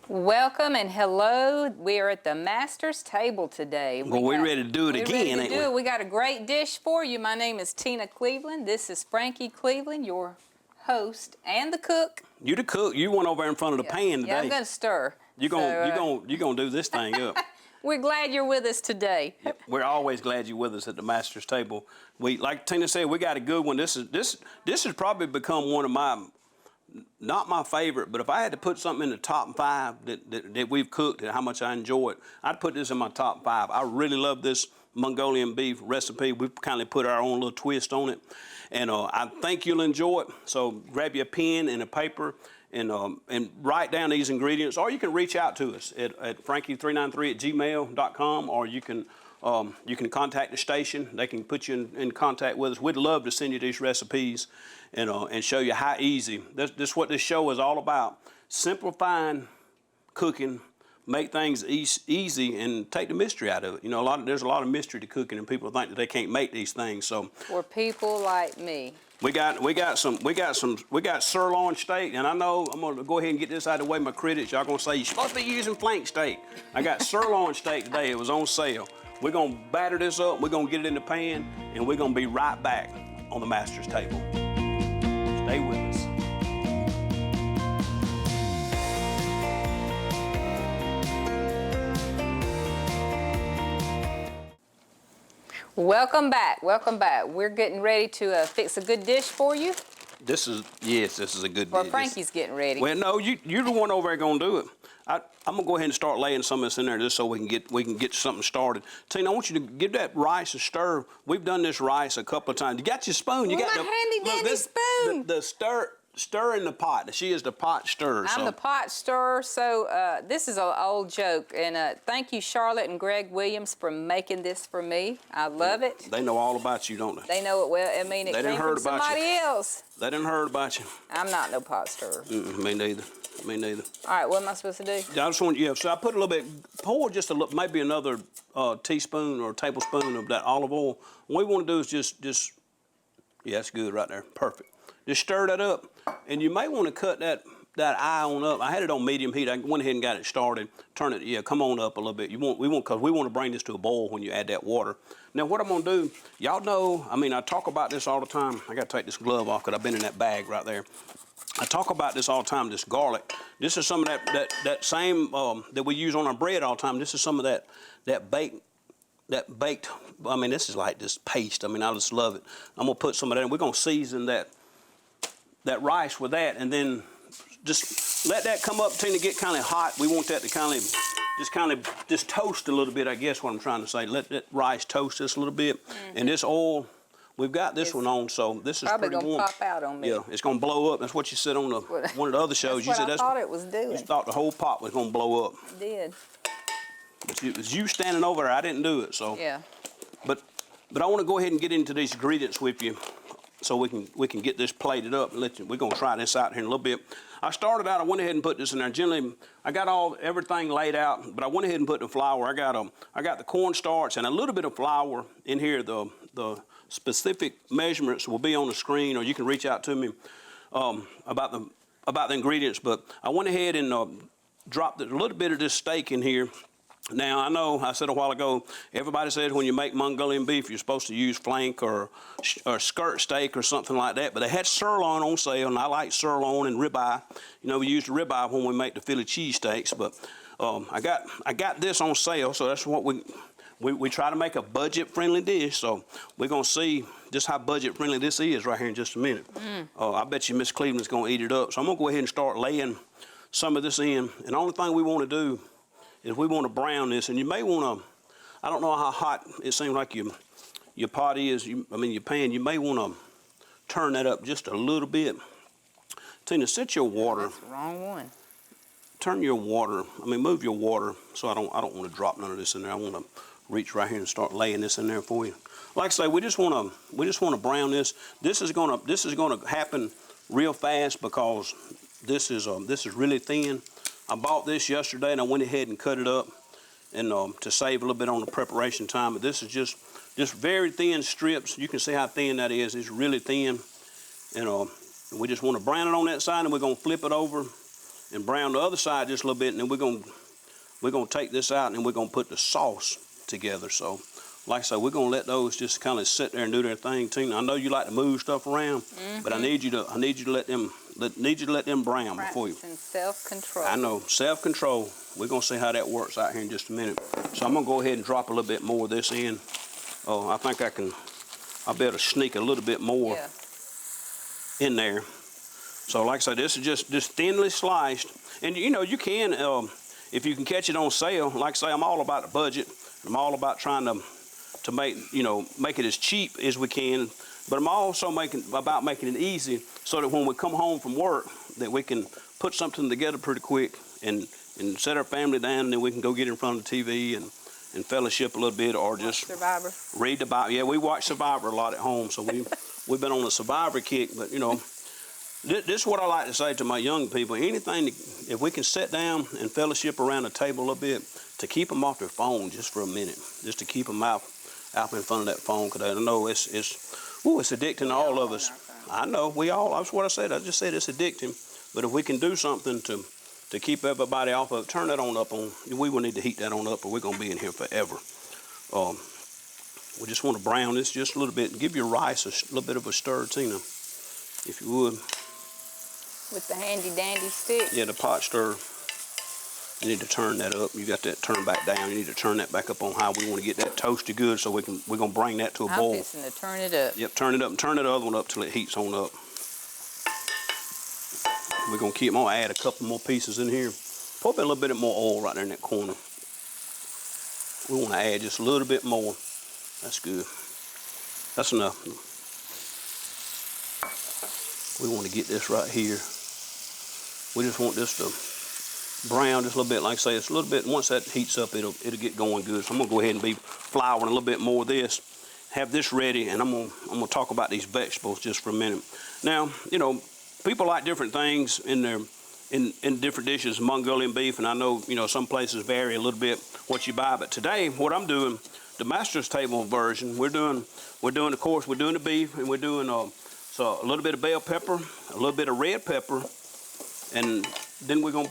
Welcome and hello. We are at the master's table today. We're ready to do it again, ain't we? We got a great dish for you. My name is Tina Cleveland. This is Frankie Cleveland, your host and the cook. You the cook. You went over in front of the pan today. Yeah, I'm gonna stir. You're gonna do this thing up. We're glad you're with us today. Yeah, we're always glad you're with us at the master's table. We, like Tina said, we got a good one. This has probably become one of my, not my favorite, but if I had to put something in the top 5 that we've cooked and how much I enjoy it, I'd put this in my top 5. I really love this Mongolian beef recipe. We've kind of put our own little twist on it, and I think you'll enjoy it. So grab your pen and a paper and write down these ingredients, or you can reach out to us at frankie393@gmail.com, or you can contact the station. They can put you in contact with us. We'd love to send you these recipes and show you how easy. This is what this show is all about: simplifying cooking, make things easy, and take the mystery out of it. You know, there's a lot of mystery to cooking, and people think that they can't make these things. So for people like me. We got sirloin steak, and I know I'm gonna go ahead and get this out of the way. My critics, y'all gonna say you're supposed to be using flank steak. I got sirloin steak today. It was on sale. We're gonna batter this up. We're gonna get it in the pan, and we're gonna be right back on the master's table. Stay with us. Welcome back. Welcome back. We're getting ready to fix a good dish for you. This is a good dish. Well, Frankie's getting ready. Well, no, you're the one over there gonna do it. I'm gonna go ahead and start laying some of this in there just so we can get something started. Tina, I want you to give that rice a stir. We've done this rice a couple of times. You got your spoon. You got my handy dandy spoon. The stir in the pot. She is the pot stirrer. I'm the pot stirrer. So this is an old joke, and thank you, Charlotte and Greg Williams, for making this for me. I love it. They know all about you, don't they? They know it well. I mean, it came from somebody else. They done heard about you. I'm not no pot stirrer. Me neither. Me neither. All right, what am I supposed to do? I just want so I put a little bit, pour just a little, maybe another teaspoon or tablespoon of that olive oil. What we want to do is just, yeah, that's good right there. Perfect. Just stir that up, and you may want to cut that eye on up. I had it on medium heat. I went ahead and got it started. Turn it, yeah, come on up a little bit. Because we want to bring this to a boil when you add that water. Now, what I'm gonna do, y'all know, I mean, I talk about this all the time. I gotta take this glove off because I've been in that bag right there. I talk about this all the time, this garlic. This is some of that same that we use on our bread all the time. This is some of that baked, I mean, this is like this paste. I mean, I just love it. I'm gonna put some of that in. We're gonna season that rice with that, and then just let that come up to get kind of hot. We want that to kind of just toast a little bit, I guess what I'm trying to say. Let that rice toast just a little bit. And this oil, we've got this one on, so this is pretty warm. Probably gonna pop out on me. Yeah, it's gonna blow up. That's what you said on one of the other shows. That's what I thought it was doing. You thought the whole pot was gonna blow up. It did. But it was you standing over there. I didn't do it, so. Yeah. But I want to go ahead and get into these ingredients with you, so we can get this plated up and we're gonna try this out here in a little bit. I started out, I went ahead and put this in there. Generally, I got everything laid out, but I went ahead and put the flour. I got the cornstarch and a little bit of flour in here. The specific measurements will be on the screen, or you can reach out to me about the ingredients. But I went ahead and dropped a little bit of this steak in here. Now, I know I said a while ago, everybody says when you make Mongolian beef, you're supposed to use flank or skirt steak or something like that. But they had sirloin on sale, and I like sirloin and ribeye. You know, we use the ribeye when we make the Philly cheesesteaks. But I got this on sale, so that's what we try to make a budget-friendly dish. So we're going to see just how budget-friendly this is right here in just a minute. I bet you Miss Cleveland's going to eat it up. So I'm going to go ahead and start laying some of this in. And the only thing we want to do is we want to brown this, and you may want to, I don't know how hot it seems like your pot is, your pan, you may want to turn that up just a little bit. Tina, set your water. That's the wrong one. Turn your water, move your water, so I don't want to drop none of this in there. I want to reach right here and start laying this in there for you. Like I say, we just want to brown this. This is gonna happen real fast because this is really thin. I bought this yesterday and I went ahead and cut it up and to save a little bit on the preparation time. But this is just very thin strips. You can see how thin that is. It's really thin. And we just want to brown it on that side, and we're going to flip it over and brown the other side just a little bit, and then we're gonna take this out, and then we're gonna put the sauce together. So, like I said, we're gonna let those just kind of sit there and do their thing. Tina, I know you like to move stuff around, but I need you to let them brown before you. Practicing self-control. I know, self-control. We're gonna see how that works out here in just a minute. So I'm gonna go ahead and drop a little bit more of this in. Oh, I think I'll be able to sneak a little bit more in there. So like I said, this is just thinly sliced. And you know, you can, if you can catch it on sale, like I say, I'm all about the budget. I'm all about trying to make it as cheap as we can. But I'm also about making it easy so that when we come home from work, that we can put something together pretty quick and set our family down, and then we can go get in front of the TV and fellowship a little bit, or just read the Bible. Yeah, we watch Survivor a lot at home, so we've been on a Survivor kick. But you know, this is what I like to say to my young people: anything, if we can sit down and fellowship around the table a little bit, to keep them off their phone just for a minute, just to keep them out in front of that phone, because I know it's addicting to all of us. I know that's what I said. I just said it's addicting. But if we can do something to keep everybody off of it, turn that on up. We will need to heat that on up, or we're gonna be in here forever. We just want to brown this just a little bit, and give your rice a little bit of a stir, Tina, if you would. With the handy dandy stick. Yeah, the pot stir. You need to turn that up. You got that turned back down. You need to turn that back up on high. We want to get that toasted good, so we're gonna bring that to a boil. I'm fixing to turn it up. Yep, turn it up, and turn that other one up till it heats on up. We're gonna add a couple more pieces in here. Probably a little bit more oil right there in that corner. We want to add just a little bit more. That's good. That's enough. We want to get this right here. We just want this to brown just a little bit. Like I say, it's a little bit. Once that heats up, it'll get going good. So I'm gonna go ahead and be flouring a little bit more of this. Have this ready, and I'm gonna talk about these vegetables just for a minute. Now, you know, people like different things in different dishes. Mongolian beef, and I know, you know, some places vary a little bit what you buy. But today, what I'm doing, the Master's Table version, we're doing the beef, and we're doing so a little bit of bell pepper, a little bit of red pepper, and then we're gonna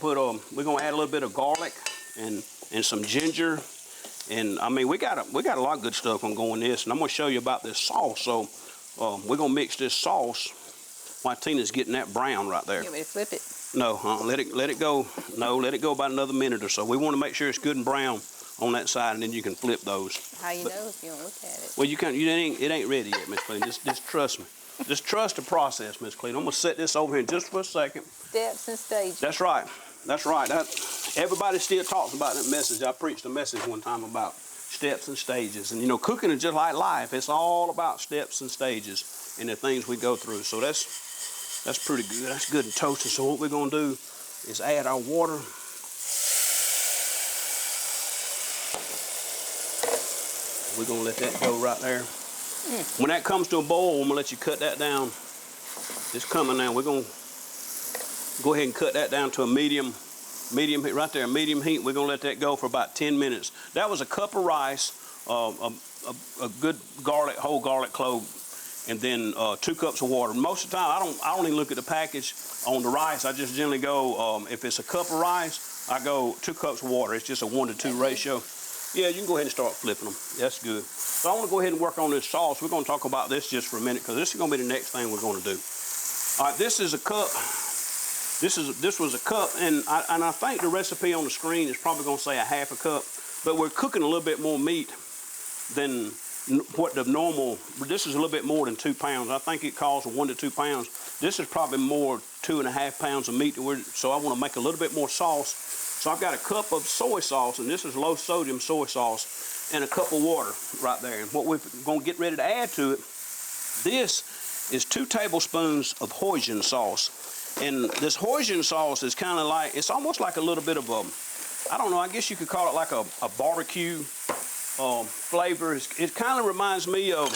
add a little bit of garlic and some ginger, and I mean we got a lot of good stuff on going this, and I'm gonna show you about this sauce. So we're gonna mix this sauce while Tina's getting that brown right there. You want me to flip it? No, let it go. No, let it go about another minute or so. We want to make sure it's good and brown on that side, and then you can flip those. How you know if you don't look at it? Well, you can't. It ain't ready yet, Miss Clean. Just trust me. Just trust the process, Miss Clean. I'm gonna set this over here just for a second. Steps and stages. That's right. That's right. Everybody still talks about that message. I preached a message one time about steps and stages, and you know, cooking is just like life. It's all about steps and stages and the things we go through. So that's pretty good. That's good and toasted. So what we're gonna do is add our water. We're gonna let that go right there. When that comes to a boil, I'm gonna let you cut that down. It's coming now. We're gonna go ahead and cut that down to a medium heat right there, medium heat. We're gonna let that go for about 10 minutes. That was a cup of rice, a good whole garlic clove, and then 2 cups of water. Most of the time, I don't even look at the package on the rice. I just generally go, if it's a cup of rice, I go 2 cups of water. It's just a 1 to 2 ratio. Yeah, you can go ahead and start flipping them. That's good. So I want to go ahead and work on this sauce. We're going to talk about this just for a minute, because this is going to be the next thing we're going to do. All right, this is a cup. This was a cup, and I think the recipe on the screen is probably going to say a half a cup, but we're cooking a little bit more meat than what the normal. This is a little bit more than 2 pounds. I think it calls for 1 to 2 pounds. This is probably more 2.5 pounds of meat. So I want to make a little bit more sauce. So I've got a cup of soy sauce, and this is low sodium soy sauce, and a cup of water right there. And what we're going to get ready to add to it, this is 2 tablespoons of hoisin sauce. And this hoisin sauce is kind of like, it's almost like a little bit of a, I don't know, I guess you could call it like a barbecue flavor. It kind of reminds me of,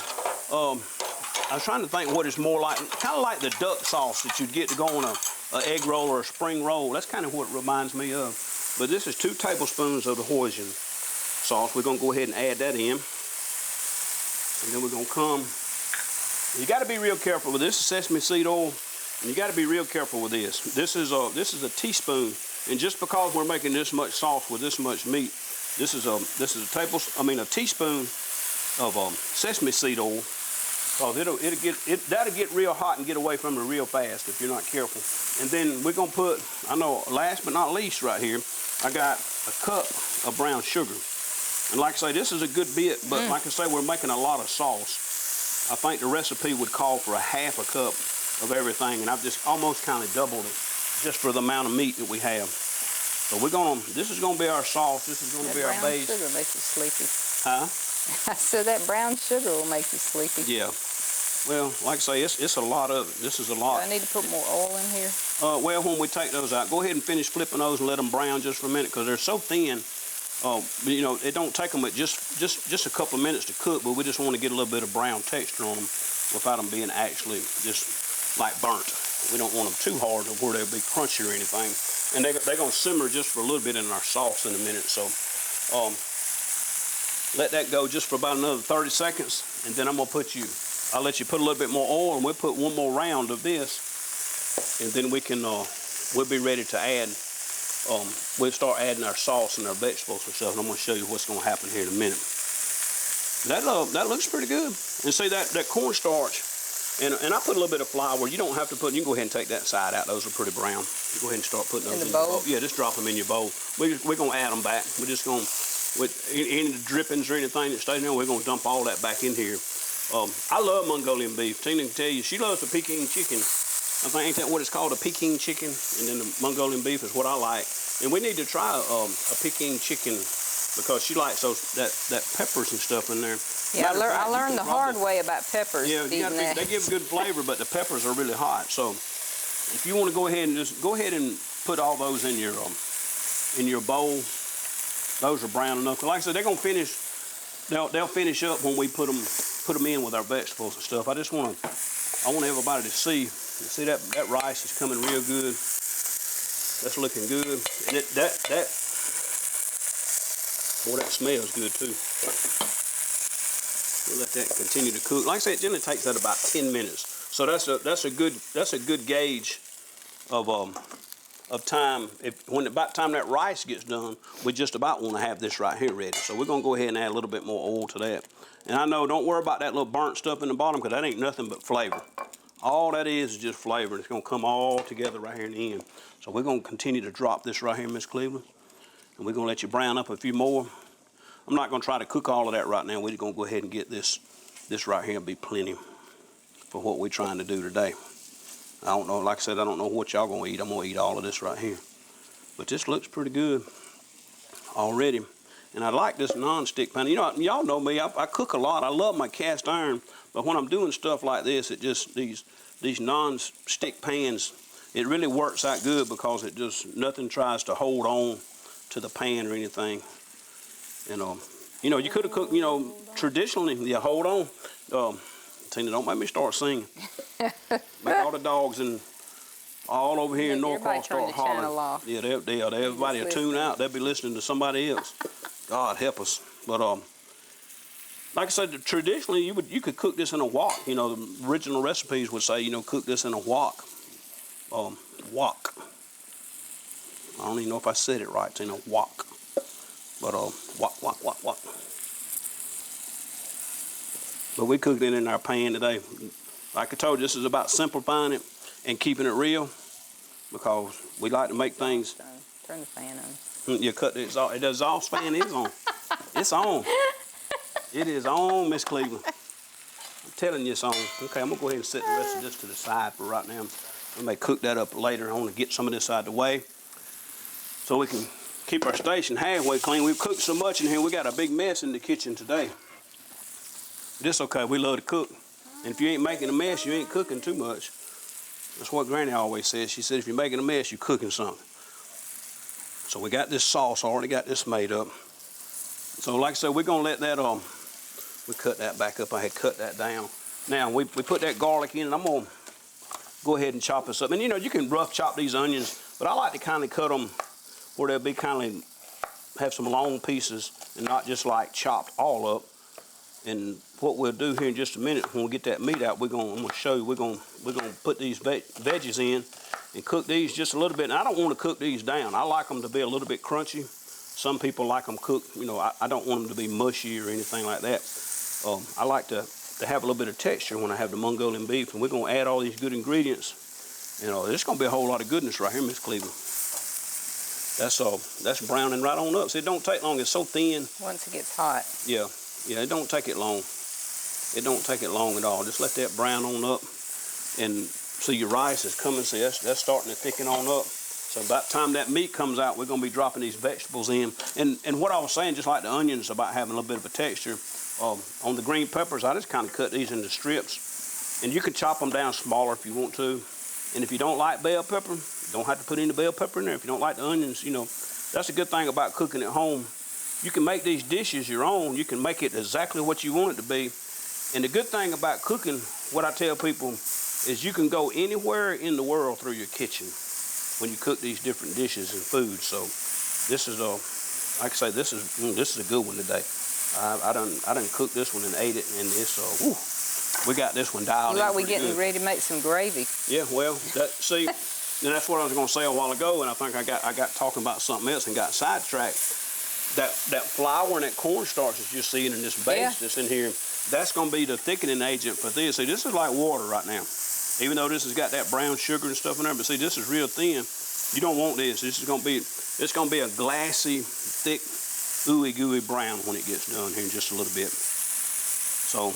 I was trying to think what it's more like, kind of like the duck sauce that you'd get to go on an egg roll or a spring roll. That's kind of what it reminds me of. But this is 2 tablespoons of the hoisin sauce. We're going to go ahead and add that in. And then we're going to come, you got to be real careful with this. Is sesame seed oil. And you got to be real careful with this. This is a teaspoon, and just because we're making this much sauce with this much meat, this is a teaspoon of sesame seed oil, because that'll get real hot and get away from it real fast if you're not careful. And then we're gonna put, last but not least right here, I got a cup of brown sugar. And like I say, this is a good bit, but like I say, we're making a lot of sauce. I think the recipe would call for a half a cup of everything, and I've just almost kind of doubled it just for the amount of meat that we have. So this is gonna be our sauce. This is gonna be our base. Brown sugar makes you sleepy. Huh? I said that brown sugar will make you sleepy. Yeah. Well, like I say, it's a lot of it. This is a lot. Do I need to put more oil in here? Well, when we take those out, go ahead and finish flipping those and let them brown just for a minute, because they're so thin. It don't take them but just a couple of minutes to cook, but we just want to get a little bit of brown texture on them without them being actually just like burnt. We don't want them too hard to where they'll be crunchy or anything. And they're going to simmer just for a little bit in our sauce in a minute. So let that go just for about another 30 seconds, and then I'll let you put a little bit more oil, and we'll put one more round of this, and then we'll be ready to add. We'll start adding our sauce and our vegetables and stuff, and I'm going to show you what's going to happen here in a minute. That looks pretty good. And see that cornstarch, and I put a little bit of flour. You don't have to put. You can go ahead and take that side out. Those are pretty brown. You go ahead and start putting those in the bowl. Yeah, just drop them in your bowl. We're going to add them back. We're just going to, with any drippings or anything that stays in there, we're going to dump all that back in here. I love Mongolian beef. Tina can tell you she loves the Peking chicken. I think, ain't that what it's called, a Peking chicken? And then the Mongolian beef is what I like. And we need to try a Peking chicken, because she likes that peppers and stuff in there. Yeah, I learned the hard way about peppers. Yeah, they give good flavor, but the peppers are really hot. So if you want to go ahead and put all those in your bowl. Those are brown enough. Like I said, they're gonna finish. They'll finish up when we put them in with our vegetables and stuff. I want everybody to see. You see that rice is coming real good. That's looking good, and that smells good too. We'll let that continue to cook. Like I said, it generally takes that about 10 minutes. So that's a good gauge of time. About the time that rice gets done, we just about want to have this right here ready. So we're gonna go ahead and add a little bit more oil to that. And I know, don't worry about that little burnt stuff in the bottom, because that ain't nothing but flavor. All that is just flavor. It's gonna come all together right here in the end. So we're gonna continue to drop this right here, Miss Cleveland, and we're gonna let you brown up a few more. I'm not gonna try to cook all of that right now. We're just gonna go ahead and get this right here and be plenty for what we're trying to do today. I don't know, like I said, I don't know what y'all gonna eat. I'm gonna eat all of this right here. But this looks pretty good already. And I like this non-stick pan. You know, y'all know me, I cook a lot. I love my cast iron, but when I'm doing stuff like this, it just, these non-stick pans, it really works out good, because it just, nothing tries to hold on to the pan or anything. And, you could have cooked, traditionally, yeah, hold on. Tina, don't make me start singing. Make all the dogs and all over here in Norcross start hollering. Yeah, everybody will tune out. They'll be listening to somebody else. God help us. But like I said, traditionally you could cook this in a wok. The original recipes would say, cook this in a wok. Wok. I don't even know if I said it right. It's in a wok. But wok. But we cooked it in our pan today. Like I told you, this is about simplifying it and keeping it real, because we like to make things. Turn the fan on. You cut it. The exhaust fan is on. It's on. It is on, Miss Cleveland. I'm telling you it's on. Okay, I'm gonna go ahead and set the rest of this to the side for right now. We may cook that up later. I want to get some of this out of the way so we can keep our station halfway clean. We've cooked so much in here, we got a big mess in the kitchen today. But it's okay, we love to cook. And if you ain't making a mess, you ain't cooking too much. That's what Granny always says. She said, if you're making a mess, you're cooking something. So we got this sauce, already got this made up. So like I said, we're gonna let that, we cut that back up. I had cut that down. Now, we put that garlic in, and I'm gonna go ahead and chop this up. And you can rough chop these onions, but I like to kind of cut them where they'll be kind of, have some long pieces and not just like chopped all up. And what we'll do here in just a minute, when we get that meat out, I'm gonna show you. We're gonna put these veggies in and cook these just a little bit. And I don't want to cook these down. I like them to be a little bit crunchy. Some people like them cooked. You know, I don't want them to be mushy or anything like that. I like to have a little bit of texture when I have the Mongolian beef. And we're gonna add all these good ingredients. You know, there's gonna be a whole lot of goodness right here, Miss Cleveland. That's browning right on up. See, it don't take long. It's so thin. Once it gets hot. Yeah, it don't take it long. It don't take it long at all. Just let that brown on up. And see, your rice is coming. See, that's starting to thicken on up. So about the time that meat comes out, we're gonna be dropping these vegetables in. And what I was saying, just like the onions, about having a little bit of a texture. On the green peppers, I just kind of cut these into strips. And you can chop them down smaller if you want to. And if you don't like bell pepper, you don't have to put any bell pepper in there. If you don't like the onions, you know, that's a good thing about cooking at home. You can make these dishes your own. You can make it exactly what you want it to be. And the good thing about cooking, what I tell people, is you can go anywhere in the world through your kitchen when you cook these different dishes and foods. So this is like I say, this is a good one today. I done cooked this one and ate it, and it's we got this one dialed in. Like we pretty getting good. ready to make some gravy. Yeah, well, see, and that's what I was going to say a while ago, and I think I got talking about something else and got sidetracked. That flour and that cornstarch that you're seeing in this base that's in here, that's going to be the thickening agent for this. See, this is like water right now. Even though this has got that brown sugar and stuff in there, but see, this is real thin. You don't want this. This is going to be, it's going to be a glassy, thick, ooey gooey brown when it gets done here in just a little bit. So,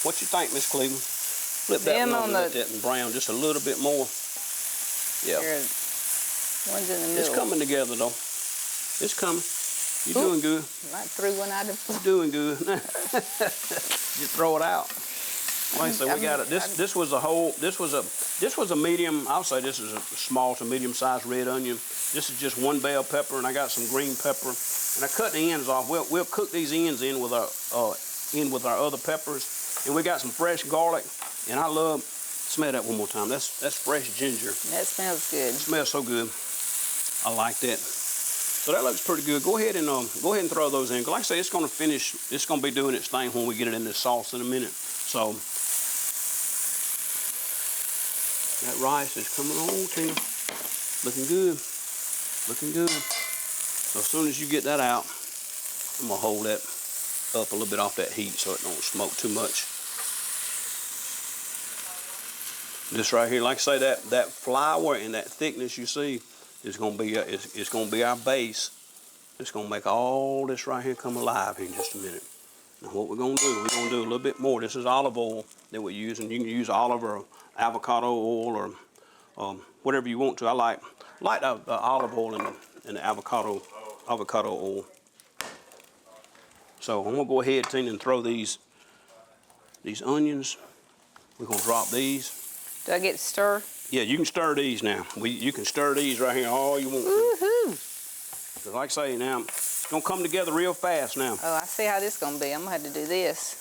what you think, Miss Cleveland? Flip that one over and let that brown just a little bit more. Yeah. One's in the middle. It's coming together though. It's coming. You're doing good. I threw one out of. You're doing good. You throw it out. Like I said, we got it. This was a medium. I'll say this is a small to medium sized red onion. This is just one bell pepper, and I got some green pepper, and I cut the ends off. We'll cook these ends in with our other peppers, and we got some fresh garlic, and I love. Smell that one more time. That's fresh ginger. That smells good. It smells so good. I like that. So that looks pretty good. Go ahead and throw those in. Like I say, it's going to finish. It's going to be doing its thing when we get it in this sauce in a minute. So that rice is coming on, Tina. Looking good. Looking good. So as soon as you get that out, I'm gonna hold that up a little bit off that heat so it don't smoke too much. This right here, like I say, that flour and that thickness you see is gonna be it's gonna be our base. It's gonna make all this right here come alive here in just a minute. Now what we're gonna do a little bit more. This is olive oil that we're using. You can use olive or avocado oil or whatever you want to. I like the olive oil and the avocado oil. So I'm gonna go ahead, Tina, and throw these onions. We're gonna drop these. Do I get to stir? Yeah, you can stir these now. You can stir these right here all you want to. Woohoo! Because like I say now, it's gonna come together real fast now. Oh, I see how this is gonna be. I'm gonna have to do this.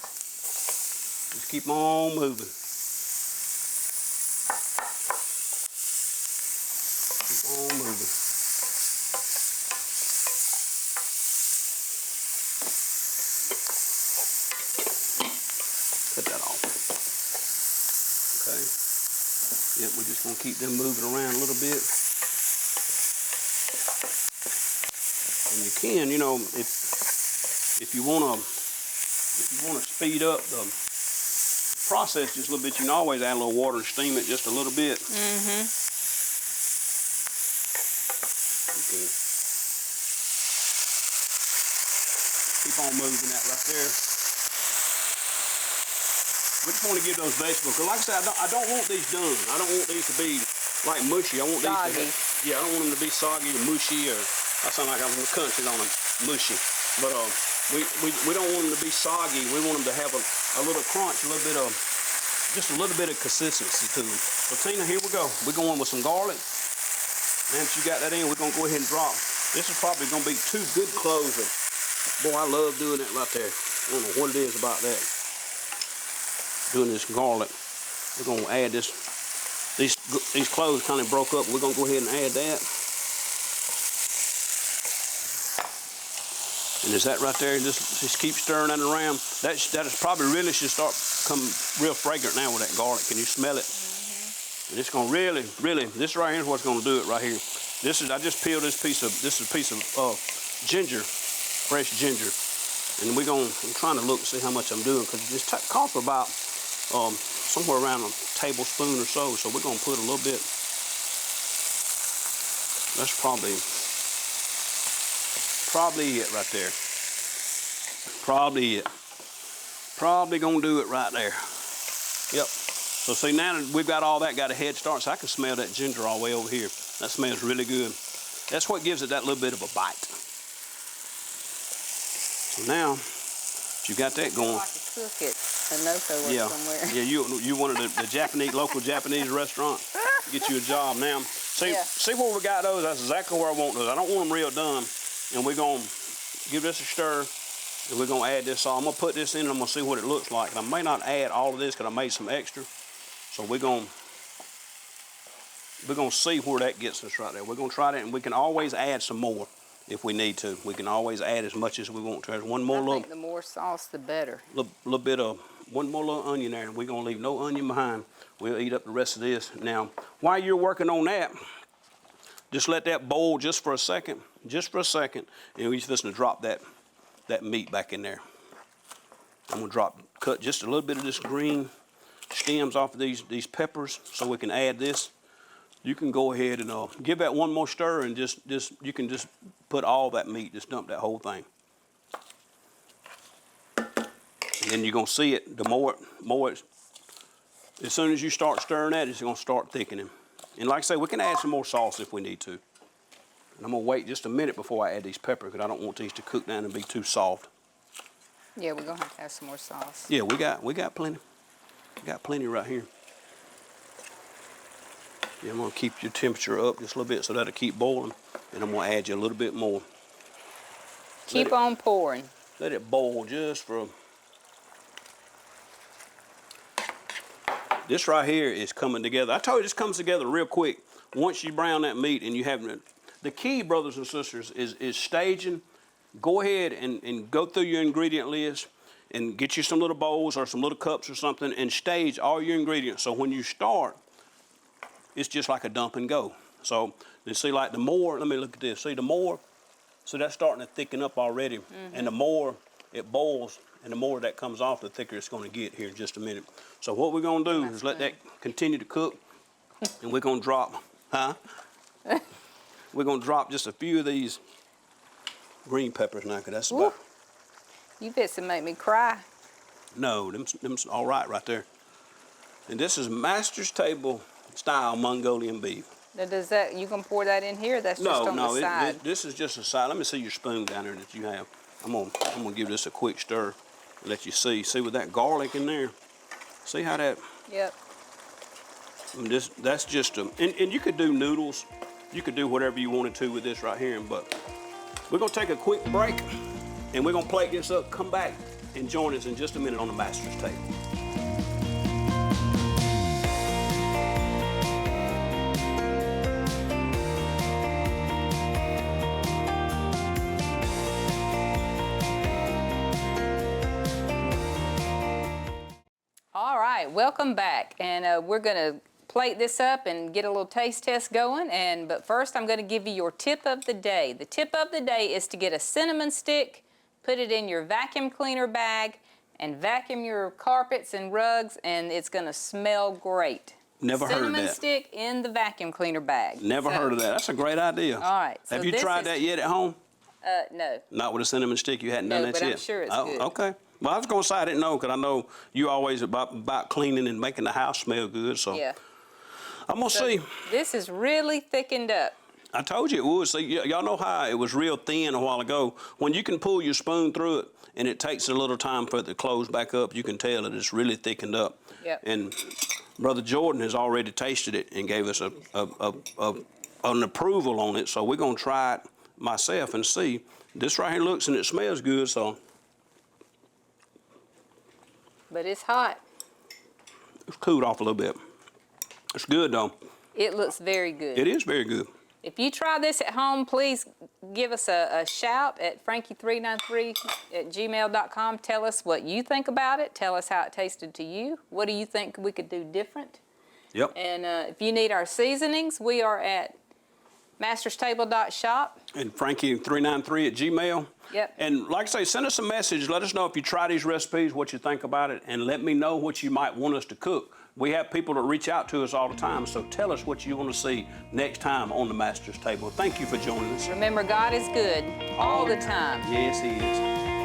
Just keep on moving. Keep on moving. Cut that off. Okay. Yep, we're just gonna keep them moving around a little bit. And you can, you know, if you wanna speed up the process just a little bit, you can always add a little water and steam it just a little bit. Mm-hmm. You can keep on moving that right there. We just want to give those vegetables, because like I said, I don't want these done. I don't want these to be like mushy. I want these to be, I don't want them to be soggy or mushy, or I sound like I'm from the country on them, mushy. But we don't want them to be soggy. We want them to have a little crunch, just a little bit of consistency to them. So Tina, here we go. We're going with some garlic. Now that you got that in, we're gonna go ahead and drop. This is probably gonna be 2 good cloves of. Boy, I love doing that right there. I don't know what it is about that. Doing this garlic. We're gonna add this. These cloves kind of broke up. We're gonna go ahead and add that. And is that right there? Just keep stirring that around. That is probably really should start come real fragrant now with that garlic. Can you smell it? Mm-hmm. And it's gonna really, this right here is what's gonna do it right here. I just peeled this is a piece of ginger, fresh ginger. And I'm trying to look, see how much I'm doing, because this calls for about somewhere around a tablespoon or so. So we're gonna put a little bit. That's probably it right there. Probably it. Probably gonna do it right there. Yep. So see, now that we've got all that, got a head start, so I can smell that ginger all the way over here. That smells really good. That's what gives it that little bit of a bite. So now, you got that going. I could cook it somewhere. Yeah, you wanted the Japanese, local Japanese restaurant. Get you a job now. See where we got those? That's exactly where I want those. I don't want them real done. And we're going to give this a stir, and we're going to add this all. I'm going to put this in, and I'm going to see what it looks like. And I may not add all of this because I made some extra. So we're going to see where that gets us right there. We're going to try that, and we can always add some more if we need to. We can always add as much as we want to. There's one more I think the more sauce, the better. Little bit of one more little onion there, and we're going to leave no onion behind. We'll eat up the rest of this. Now, while you're working on that, just let that boil just for a second, and we're just going to drop that meat back in there. I'm going to cut just a little bit of this green stems off of these peppers so we can add this. You can go ahead and give that one more stir, and you can just put all that meat, just dump that whole thing. And then you're going to see it, the more as soon as you start stirring that, it's going to start thickening. And like I say, we can add some more sauce if we need to. And I'm going to wait just a minute before I add these peppers, because I don't want these to cook down and be too soft. Yeah, we're going to have some more sauce. Yeah, we got plenty. We got plenty right here. Yeah, I'm going to keep your temperature up just a little bit so that'll keep boiling. And I'm going to add you a little bit more. Keep on pouring. Let it boil just for... This right here is coming together. I told you this comes together real quick. Once you brown that meat and you have it. The key, brothers and sisters, is staging. Go ahead and go through your ingredient list and get you some little bowls or some little cups or something and stage all your ingredients. So when you start, it's just like a dump and go. So you see, like the more, let me look at this. See, the more, so that's starting to thicken up already. Mm-hmm. And the more it boils and the more that comes off, the thicker it's going to get here in just a minute. So what we're going to do is let that continue to cook, and we're going to drop, we're going to drop just a few of these green peppers now, because that's about... You fix to make me cry. No, them's all right there. And this is Master's Table style Mongolian beef. Now does that, you gonna pour that in here? That's just on the side. This is just a side. Let me see your spoon down there that you have. I'm gonna give this a quick stir and let you see. See with that garlic in there? See how that... Yep. That's just a... And you could do noodles. You could do whatever you wanted to with this right here. But we're gonna take a quick break, and we're gonna plate this up, come back, and join us in just a minute on the Master's Table. All right, welcome back, and we're gonna plate this up and get a little taste test going. But first, I'm gonna give you your tip of the day. The tip of the day is to get a cinnamon stick, put it in your vacuum cleaner bag, and vacuum your carpets and rugs, and it's gonna smell great. Never heard of that. Cinnamon stick in the vacuum cleaner bag. Never heard of that. That's a great idea. All right. Have you tried that yet at home? No. Not with a cinnamon stick? You hadn't done that but yet? I'm sure it's good. Okay. Well, I was going to say I didn't know, because I know you always about cleaning and making the house smell good. So Yeah. I'm going to see. This is really thickened up. I told you it would. See, y'all know how it was real thin a while ago. When you can pull your spoon through it and it takes a little time for it to close back up, you can tell that it's really thickened up. Yep. And Brother Jordan has already tasted it and gave us an approval on it. So we're going to try it myself and see. This right here looks and it smells good, so. But it's hot. It's cooled off a little bit. It's good, though. It looks very good. It is very good. If you try this at home, please give us a shout at frankie393@gmail.com. Tell us what you think about it. Tell us how it tasted to you. What do you think we could do different? Yep. And if you need our seasonings, we are at masterstable.shop. And Frankie393@gmail. Yep. And like I say, send us a message. Let us know if you try these recipes, what you think about it, and let me know what you might want us to cook. We have people that reach out to us all the time, so tell us what you want to see next time on the Master's Table. Thank you for joining us. Remember, God is good all the time. Yes, He is.